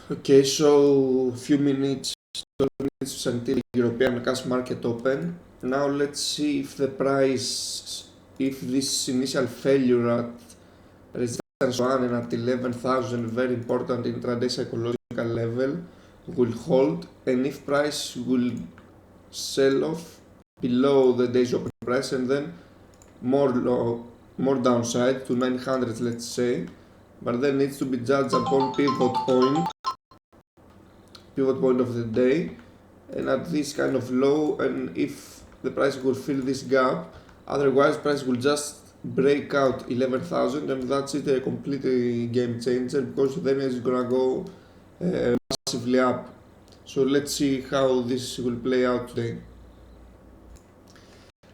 Okay, so few minutes, 12 minutes until European cash market open. Now let's see if the price, if this initial failure at resistance 1 and at 11,000, very important intraday psychological level, will hold, and if price will sell off below the day's open price and then more downside to 900, let's say, but then needs to be judged upon pivot point of the day, and at this kind of low, and if the price will fill this gap, otherwise price will just break out 11,000 and that's it, a completely game changer, because then it's gonna go massively up. So let's see how this will play out today.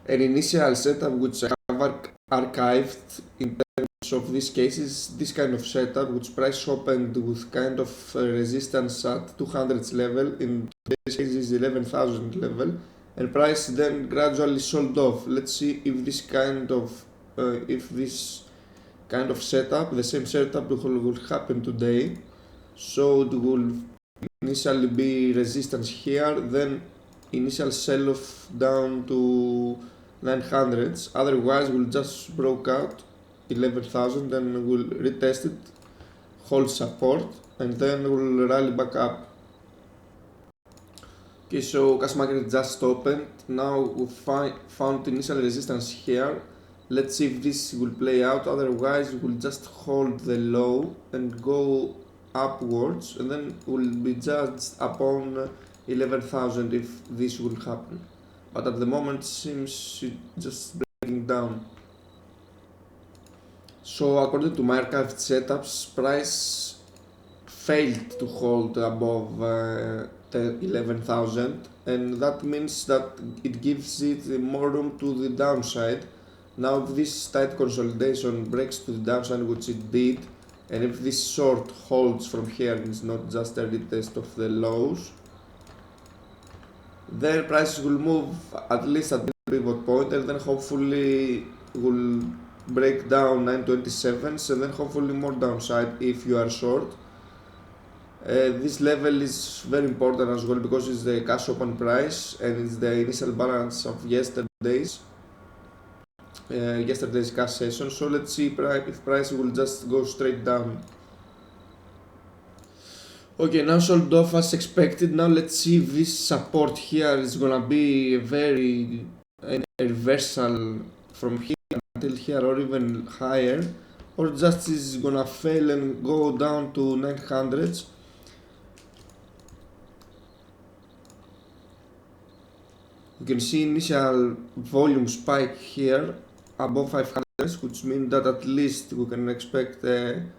An initial setup which I have archived in terms of these cases, this kind of setup which price opened with kind of resistance at 200 level, in this case is 11,000 level, and price then gradually sold off. Let's see if this kind of setup, the same setup will happen today. So it will initially be resistance here, then initial sell off down to 900s, otherwise we'll just broke out 11,000 and we'll retest it, hold support, and then we'll rally back up. Okay, so cash market just opened. Now we found initial resistance here. Let's see if this will play out, otherwise we'll just hold the low and go upwards, and then we'll be judged upon 11,000 if this will happen. But at the moment seems just breaking down. So according to my archived setups, price failed to hold above 11,000, and that means that it gives it more room to the downside. Now if this tight consolidation breaks to the downside, which it did, and if this short holds from here and it's not just a retest of the lows, then prices will move at least at the pivot point, and then hopefully will break down 927s, and then hopefully more downside if you are short. This level is very important as well, because it's the cash open price and it's the initial balance of yesterday's cash session. So let's see if price will just go straight down. Okay, now sold off as expected. Now let's see if this support here is gonna be a reversal from here until here or even higher, or just is gonna fail and go down to 900s. You can see initial volume spike here above 500s, which means that at least we can expect an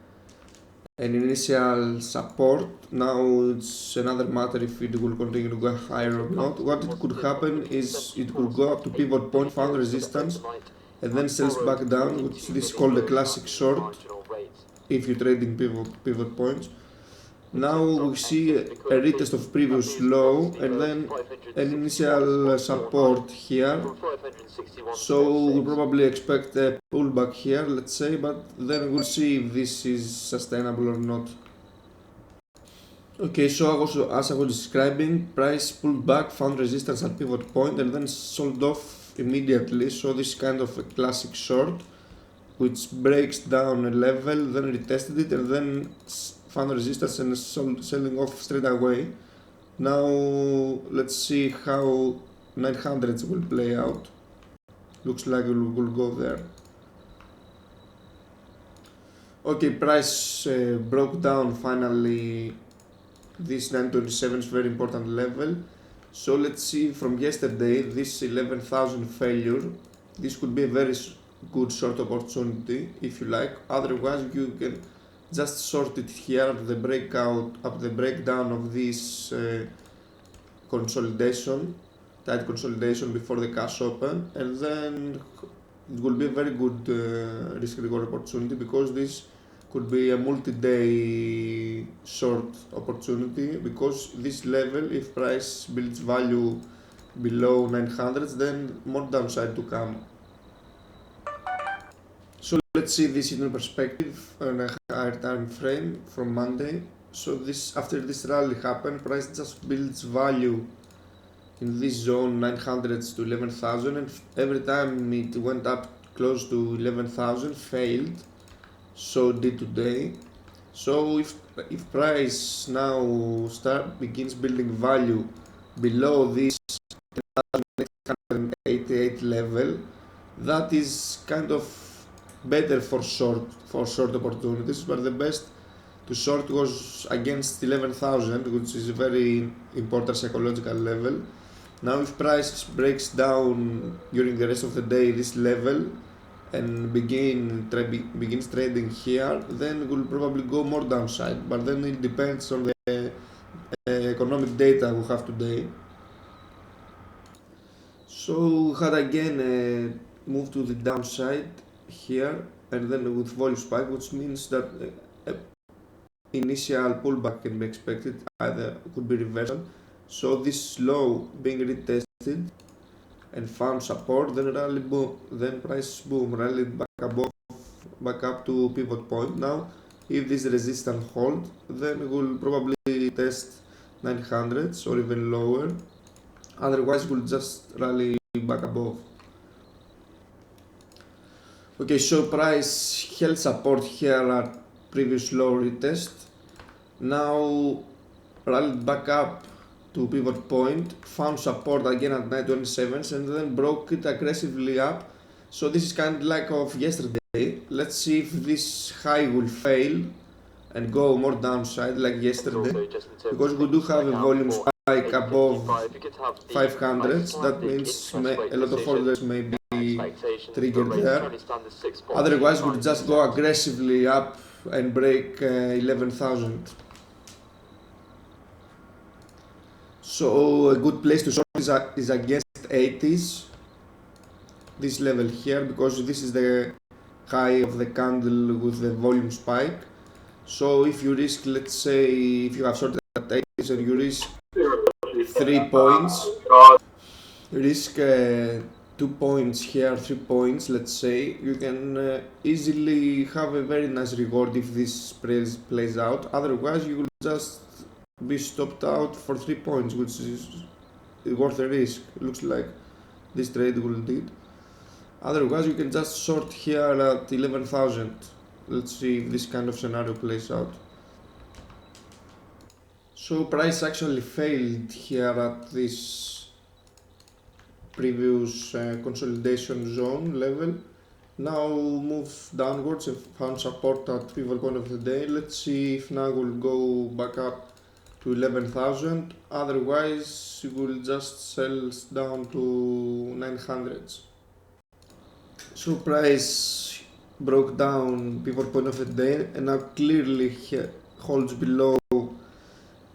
initial support. Now it's another matter if it will continue to go higher or not. What it could happen is it could go up to pivot point, found resistance, and then sells back down, which is called a classic short if you trade in pivot points. Now we see a retest of previous low and then an initial support here, so we'll probably expect a pullback here, let's say, but then we'll see if this is sustainable or not. Okay, so as I was describing, price pulled back, found resistance at pivot point, and then sold off immediately. So this kind of a classic short, which breaks down a level, then retested it, and then found resistance and selling off straight away. Now let's see how 900s will play out. Looks like it will go there. Okay, price broke down finally this 927 is very important level. So let's see from yesterday, this 11,000 failure, this could be a very good short opportunity if you like. Otherwise you can just short it here at the breakdown of this tight consolidation before the cash open, and then it will be a very good risk reward opportunity, because this could be a multi-day short opportunity, because this level, if price builds value below 900s, then more downside to come. So let's see this in perspective on a higher time frame from Monday. So this, after this rally happened, price just builds value in this zone 900 to 11,000, and every time it went up close to 11,000 failed. So did today. So if price now begins building value below this 1088 level, that is kind of better for short opportunities, but the best to short was against 11,000, which is a very important psychological level. Now if price breaks down during the rest of the day this level and begins trading here, then we'll probably go more downside, but then it depends on the economic data we have today. So we had again a move to the downside here, and then with volume spike, which means that initial pullback can be expected, either could be reversal. So this low being retested and found support, then price boom rallied back up to pivot point. Now if this resistance hold, then we'll probably test 900s or even lower, otherwise we'll just rally back above. Okay, so price held support here at previous low retest, now rallied back up to pivot point, found support again at 927s, and then broke it aggressively up. So this is kind of like of yesterday. Let's see if this high will fail and go more downside like yesterday, because we do have a volume spike above 500s. That means a lot of orders may be triggered there. Otherwise we'll just go aggressively up and break 11,000. So a good place to short is against 80s, this level here, because this is the high of the candle with the volume spike. So if you risk, let's say if you have shorted at 80s and you risk 3 points, you risk 2 points here, 3 points, let's say, you can easily have a very nice reward if this plays out. Otherwise you will just be stopped out for 3 points, which is worth the risk. Looks like this trade will did. Otherwise you can just short here at 11,000. Let's see if this kind of scenario plays out. So price actually failed here at this previous consolidation zone level. Now moves downwards and found support at pivot point of the day. Let's see if now we'll go back up to 11,000. Otherwise it will just sell down to 900s. So price broke down pivot point of the day and now clearly holds below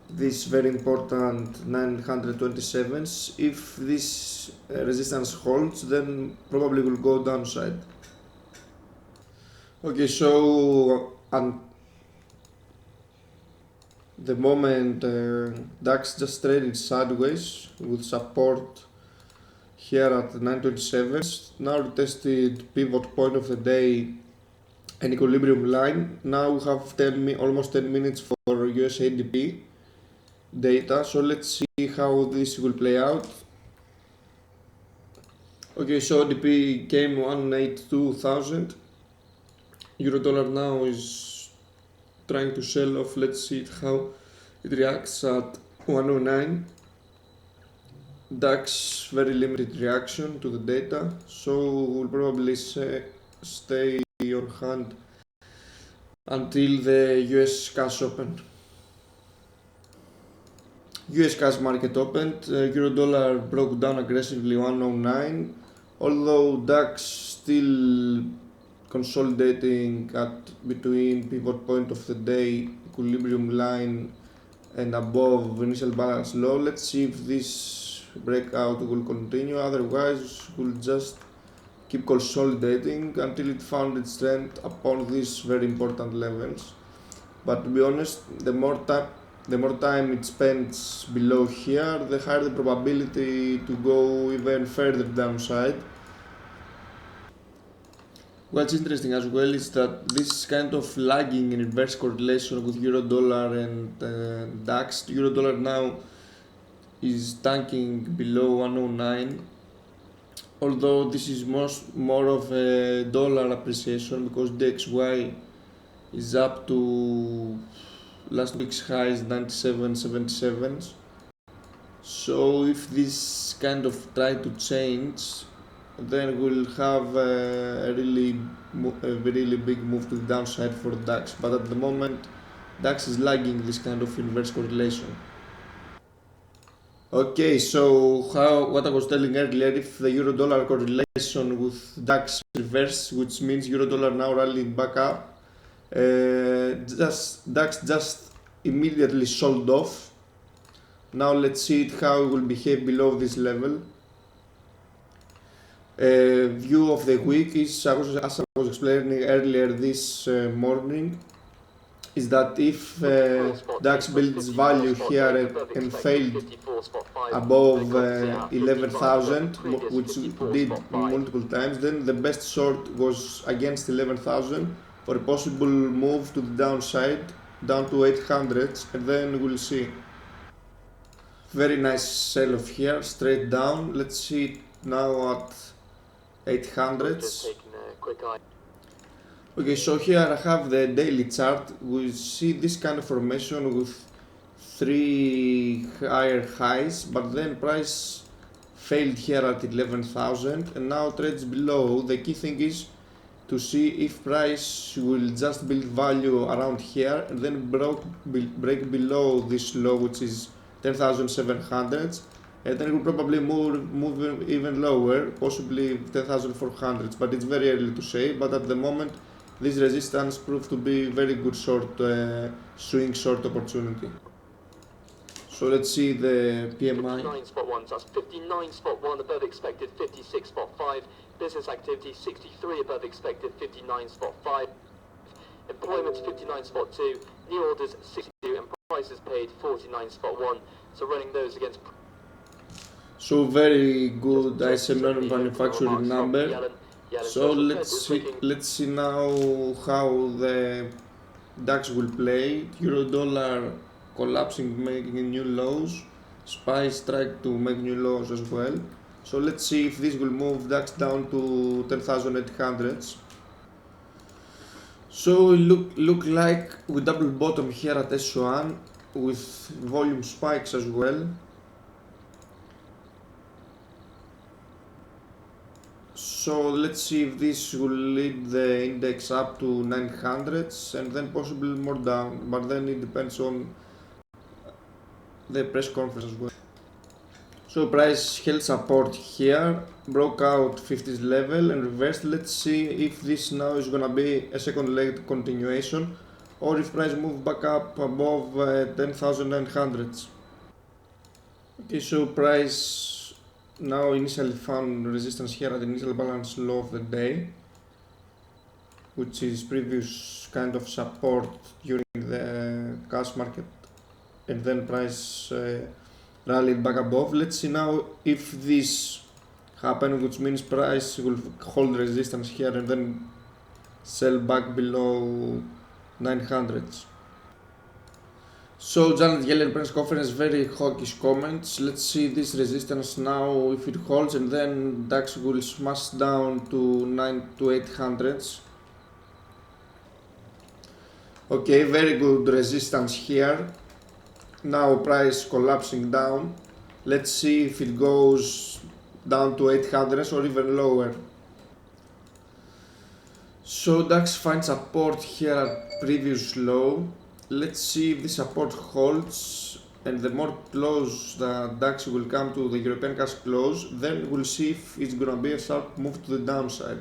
this very important 927s. If this resistance holds, then probably will go downside. Okay, so the moment DAX just traded sideways with support here at 927s, now tested pivot point of the day and equilibrium line. Now we have almost 10 minutes for US ADP data, so let's see how this will play out. Okay, so ADP came 182,000. Euro dollar now is trying to sell off. Let's see how it reacts at 109. DAX very limited reaction to the data, so we'll probably stay on hand until the US cash open. US cash market opened, euro dollar broke down aggressively 109, although DAX still consolidating at between pivot point of the day, equilibrium line and above initial balance low. Let's see if this breakout will continue, otherwise we'll just keep consolidating until it found its strength upon these very important levels. But to be honest, the more time it spends below here, the higher the probability to go even further downside. What's interesting as well is that this kind of lagging in inverse correlation with euro dollar and DAX. Euro dollar now is tanking below 109, although this is more of a dollar appreciation because DXY is up to last week's highs 97.77. So if this kind of try to change, then we'll have a really big move to the downside for DAX. But at the moment, DAX is lagging this kind of inverse correlation. Okay, so what I was telling earlier, if the euro dollar correlation with DAX reverse, which means euro dollar now rallying back up, DAX just immediately sold off. Now let's see how it will behave below this level. View of the week is, as I was explaining earlier this morning, is that if DAX builds value here and failed above 11,000, which did multiple times, then the best short was against 11,000 for a possible move to the downside down to 800, and then we'll see. Very nice sell off here, straight down. Let's see it now at 800s. Okay, so here I have the daily chart. We see this kind of formation with 3 higher highs, but then price failed here at 11,000 and now trades below. The key thing is to see if price will just build value around here and then break below this low, which is 10,700, and then it will probably move even lower, possibly 10,400, but it's very early to say. But at the moment, this resistance proved to be very good swing short opportunity. So let's see the PMI. 59.1, that's 59.1 above expected, 56.5. Business activity 63 above expected, 59.5. Employment 59.2. New orders 62 and prices paid 49.1. So running those against. So very good ISM manufacturing number. So let's see now how the DAX will play. Euro dollar collapsing, making new lows. SPY tried to make new lows as well. So let's see if this will move DAX down to 10,800s. So it look like we double bottom here at S1 with volume spikes as well. So let's see if this will lead the index up to 900s and then possibly more down, but then it depends on the press conference as well. So price held support here, broke out 50s level and reversed. Let's see if this now is gonna be a second leg continuation or if price move back up above 10,900s. Okay, so price now initially found resistance here at the initial balance low of the day, which is previous kind of support during the cash market, and then price rallied back above. Let's see now if this happens, which means price will hold resistance here and then sell back below 900s. So Janet Yellen press conference, very hawkish comments. Let's see this resistance now if it holds, and then DAX will smash down to 800s. Okay, very good resistance here. Now price collapsing down. Let's see if it goes down to 800s or even lower. So DAX finds support here at previous low. Let's see if the support holds, and the more close the DAX will come to the European cash close, then we'll see if it's gonna be a sharp move to the downside.